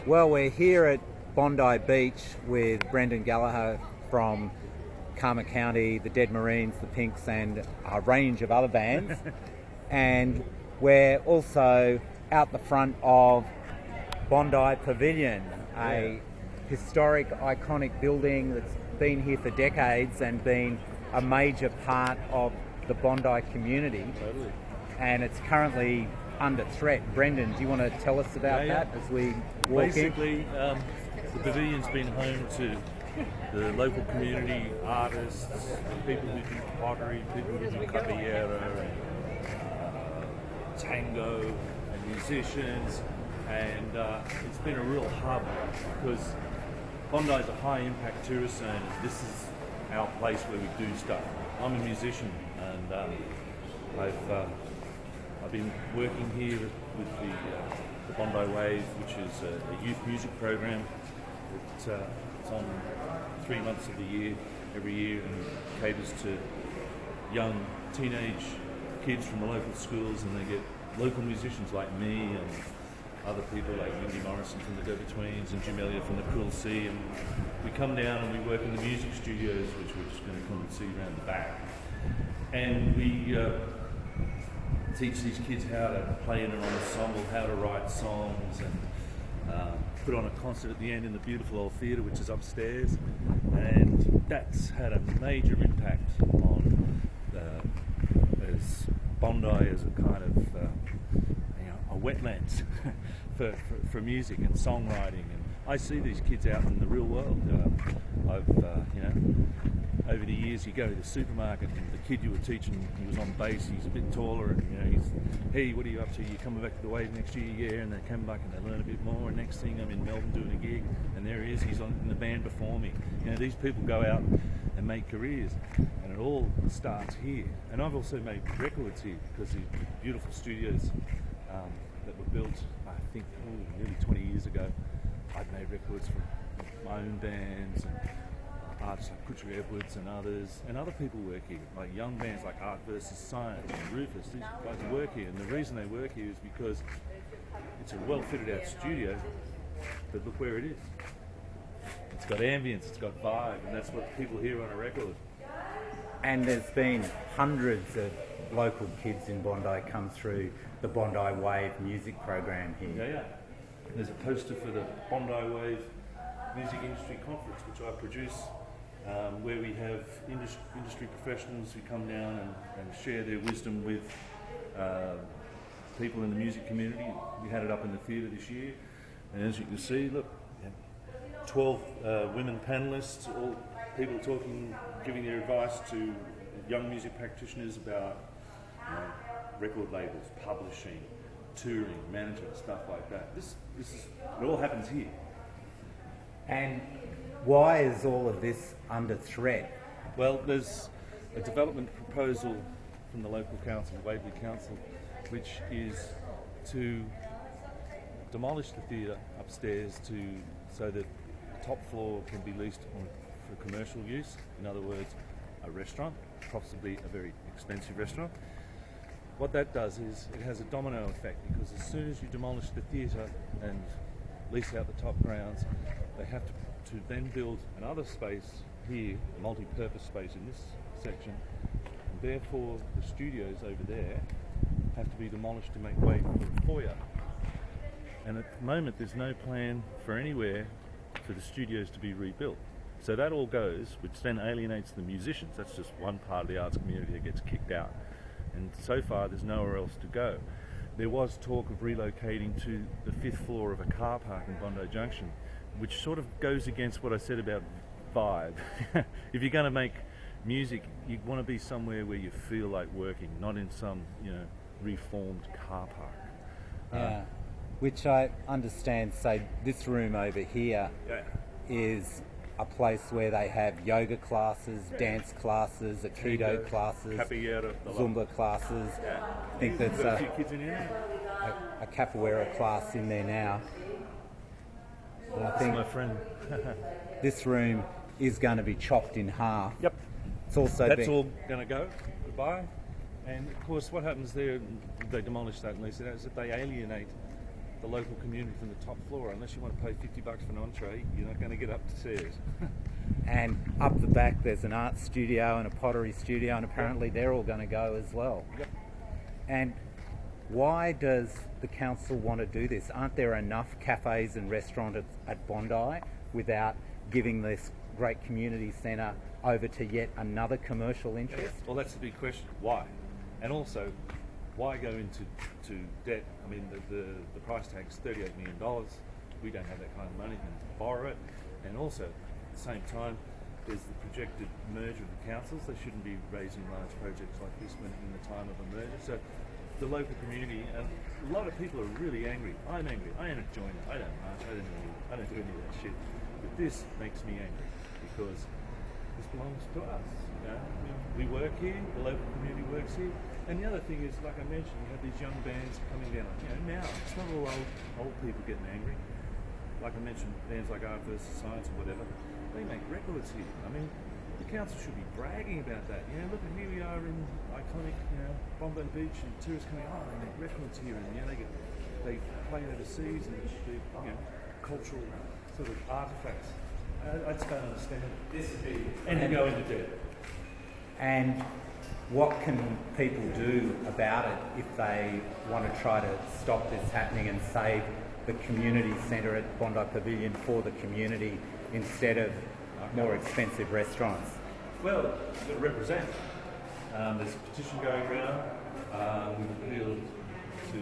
Well, we're here at Bondi Beach with Brendan Gallagher from Karma County, the Dead Marines, the Pinks, and a range of other bands. And we're also out the front of Bondi Pavilion, a historic, iconic building that's been here for decades and been a major part of the Bondi community. Totally. And it's currently under threat. Brendan, do you want to tell us about that as we walk Basically, the pavilion's been home to the local community, artists, people who do pottery, people who do capoeira, and tango, and musicians, and it's been a real hub because Bondi's a high-impact tourist zone, and this is our place where we do stuff. I'm a musician, and I've been working here with the Bondi Wave, which is a youth music program. It's on 3 months of the year, every year, and caters to young teenage kids from the local schools, and they get local musicians like me and other people like Wendy Morrison from the Go-Betweens and Jim Elliott from the Cruel Sea, and we come down and we work in the music studios, which we're just going to come and see around the back, and we teach these kids how to play in an ensemble, how to write songs, and put on a concert at the end in the beautiful old theatre, which is upstairs, and that's had a major impact on as Bondi as a kind of a wetlands for music and songwriting. And I see these kids out in the real world. Over the years, you go to the supermarket, and the kid you were teaching, he was on bass, he's a bit taller, and he's, hey, what are you up to? You're coming back to the Wave next year? Yeah, and they come back and they learn a bit more, and next thing I'm in Melbourne doing a gig, and there he is, he's in the band before me. These people go out and make careers, and it all starts here. And I've also made records here, because these beautiful studios that were built, I think, nearly 20 years ago. I've made records for my own bands, and artists like Kutcher Edwards and others, and other people work here, like young bands like Art vs. Science and Rufus. These guys work here, and the reason they work here is because it's a well-fitted out studio, but look where it is. It's got ambience, it's got vibe, and that's what people hear on a record. And there's been hundreds of local kids in Bondi come through the Bondi Wave music program here. Yeah. There's a poster for the Bondi Wave Music Industry Conference, which I produce, where we have industry professionals who come down and share their wisdom with people in the music community. We had it up in the theatre this year, and as you can see, look, 12 women panellists, all people talking, giving their advice to young music practitioners about record labels, publishing, touring, management, stuff like that. It all happens here. And why is all of this under threat? Well, there's a development proposal from the local council, the Waverley Council, which is to demolish the theatre upstairs so that the top floor can be leased for commercial use. In other words, a restaurant, possibly a very expensive restaurant. What that does is it has a domino effect, because as soon as you demolish the theatre and lease out the top grounds, they have to then build another space here, a multi-purpose space in this section, and therefore the studios over there have to be demolished to make way for a foyer. And at the moment there's no plan for anywhere for the studios to be rebuilt. So that all goes, which then alienates the musicians. That's just one part of the arts community that gets kicked out. And so far there's nowhere else to go. There was talk of relocating to the 5th floor of a car park in Bondi Junction, which sort of goes against what I said about vibe. If you're going to make music, you want to be somewhere where you feel like working, not in some, reformed car park. Which I understand, say, this room over here is a place where they have yoga classes, dance classes, aikido classes, capoeira, Zumba classes. I think there's a few kids in here. A capoeira class in there now. And I think my friend. this room is going to be chopped in half. Yep. It's also That's all going to go. Goodbye. And of course, what happens there? They demolish that and lease it out. Is that they alienate the local community from the top floor. Unless you want to pay $50 for an entree, you're not going to get upstairs. And up the back there's an art studio and a pottery studio, and apparently they're all going to go as well. Yep. And why does the council want to do this? Aren't there enough cafes and restaurants at Bondi without giving this great community centre over to yet another commercial interest? Well, that's the big question. Why? And also, why go into debt? I mean, the price tag is $38 million. We don't have that kind of money to borrow it. And also, at the same time, there's the projected merger of the councils. They shouldn't be raising large projects like this when in the time of a merger. So the local community, and a lot of people are really angry. I'm angry. I ain't a joiner. I don't march. I don't do any of that shit. But this makes me angry because this belongs to us. You know? We work here. The local community works here. And the other thing is, like I mentioned, you have these young bands coming down. You know, now it's not all old people getting angry. Like I mentioned, bands like Art versus Science or whatever, they make records here. I mean, the council should be bragging about that. You know, look at here we are in iconic, you know, Bondi Beach, and tourists coming, oh, they make records here, and you know, they play overseas, and they, you know, cultural sort of artifacts. I just don't understand it. And you go into debt. And what can people do about it if they want to try to stop this happening and save the community centre at Bondi Pavilion for the community instead of more expensive restaurants? Well, you've got to represent. There's a petition going around. We've appealed to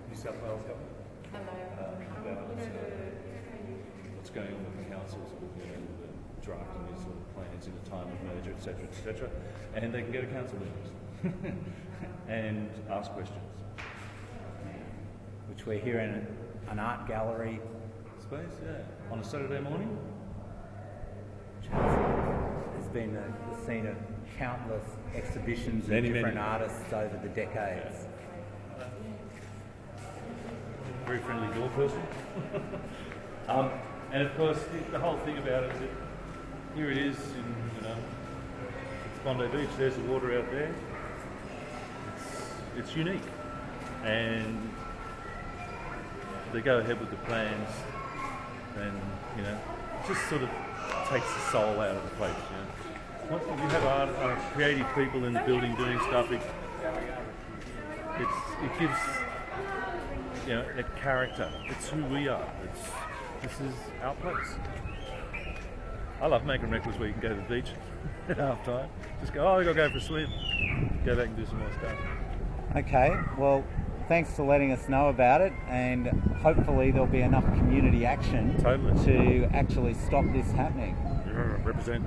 New South Wales government about what's going on with the councils, with, you know, the drafting these sort of plans in a time of merger, etc., and they can go to council meetings and ask questions. Which we're here in an art gallery Space, yeah. On a Saturday morning. has been the scene of countless exhibitions of different artists over the decades. Very friendly door person. And of course, the whole thing about it is that here it is in, you know, it's Bondi Beach. There's the water out there. It's unique, and they go ahead with the plans, and you know, it just sort of takes the soul out of the place. You know, once you have creative people in the building doing stuff, it gives, you know, a character. It's who we are. This is our place. I love making records where you can go to the beach at half time. Just go, oh, I gotta go for a swim. Go back and do some more stuff. Okay, well, thanks for letting us know about it, and hopefully there'll be enough community action to actually stop this happening. Represent.